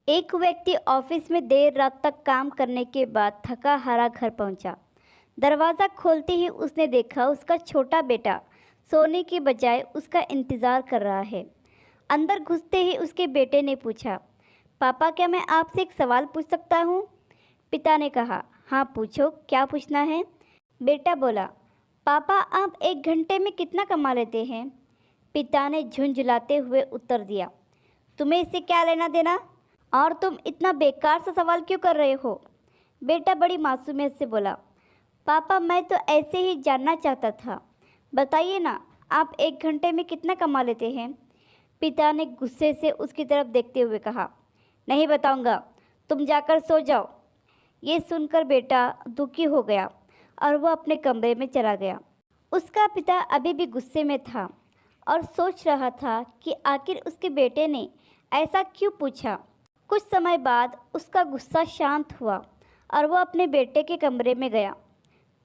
एक व्यक्ति ऑफिस में देर रात तक काम करने के बाद थका हारा घर पहुंचा। दरवाज़ा खोलते ही उसने देखा उसका छोटा बेटा सोने की बजाय उसका इंतज़ार कर रहा है। अंदर घुसते ही उसके बेटे ने पूछा, पापा क्या मैं आपसे एक सवाल पूछ सकता हूँ? पिता ने कहा, हाँ पूछो, क्या पूछना है? बेटा बोला, पापा आप 1 घंटे में कितना कमा लेते हैं? पिता ने झुंझुलाते हुए उत्तर दिया, तुम्हें इससे क्या लेना देना, और तुम इतना बेकार सा सवाल क्यों कर रहे हो? बेटा बड़ी मासूमियत से बोला, पापा मैं तो ऐसे ही जानना चाहता था, बताइए ना, आप 1 घंटे में कितना कमा लेते हैं? पिता ने गुस्से से उसकी तरफ देखते हुए कहा, नहीं बताऊंगा, तुम जाकर सो जाओ। ये सुनकर बेटा दुखी हो गया और वह अपने कमरे में चला गया। उसका पिता अभी भी गुस्से में था और सोच रहा था कि आखिर उसके बेटे ने ऐसा क्यों पूछा। कुछ समय बाद उसका गुस्सा शांत हुआ और वह अपने बेटे के कमरे में गया।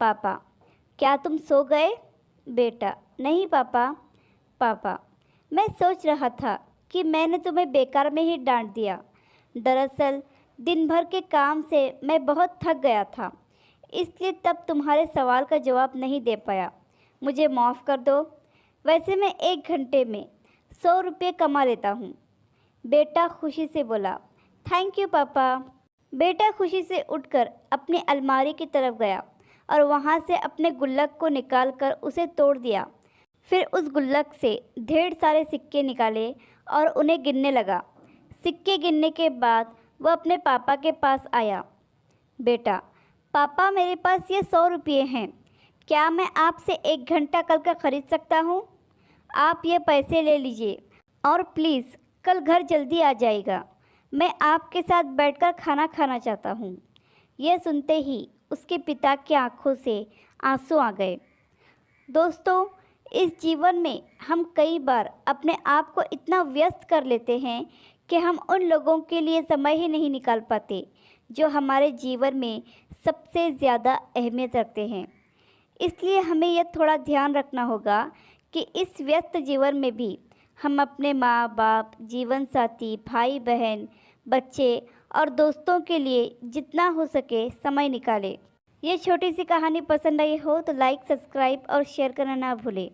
पापा, क्या तुम सो गए? बेटा, नहीं पापा। पापा, मैं सोच रहा था कि मैंने तुम्हें बेकार में ही डांट दिया। दरअसल दिन भर के काम से मैं बहुत थक गया था, इसलिए तब तुम्हारे सवाल का जवाब नहीं दे पाया। मुझे माफ़ कर दो। वैसे मैं 1 घंटे में 100 रुपये कमा लेता हूँ। बेटा खुशी से बोला, थैंक यू पापा। बेटा खुशी से उठकर अपनी अलमारी की तरफ गया और वहाँ से अपने गुल्लक को निकालकर उसे तोड़ दिया। फिर उस गुल्लक से ढेर सारे सिक्के निकाले और उन्हें गिनने लगा। सिक्के गिनने के बाद वह अपने पापा के पास आया। बेटा, पापा मेरे पास ये 100 रुपये हैं, क्या मैं आपसे 1 घंटा कल का खरीद सकता हूँ? आप ये पैसे ले लीजिए और प्लीज़ कल घर जल्दी आ जाइएगा। मैं आपके साथ बैठकर खाना खाना चाहता हूँ। यह सुनते ही उसके पिता की आंखों से आंसू आ गए। दोस्तों, इस जीवन में हम कई बार अपने आप को इतना व्यस्त कर लेते हैं कि हम उन लोगों के लिए समय ही नहीं निकाल पाते जो हमारे जीवन में सबसे ज़्यादा अहमियत रखते हैं। इसलिए हमें यह थोड़ा ध्यान रखना होगा कि इस व्यस्त जीवन में भी हम अपने माँ बाप, जीवन साथी, भाई बहन, बच्चे और दोस्तों के लिए जितना हो सके समय निकालें। ये छोटी सी कहानी पसंद आई हो तो लाइक, सब्सक्राइब और शेयर करना ना भूलें।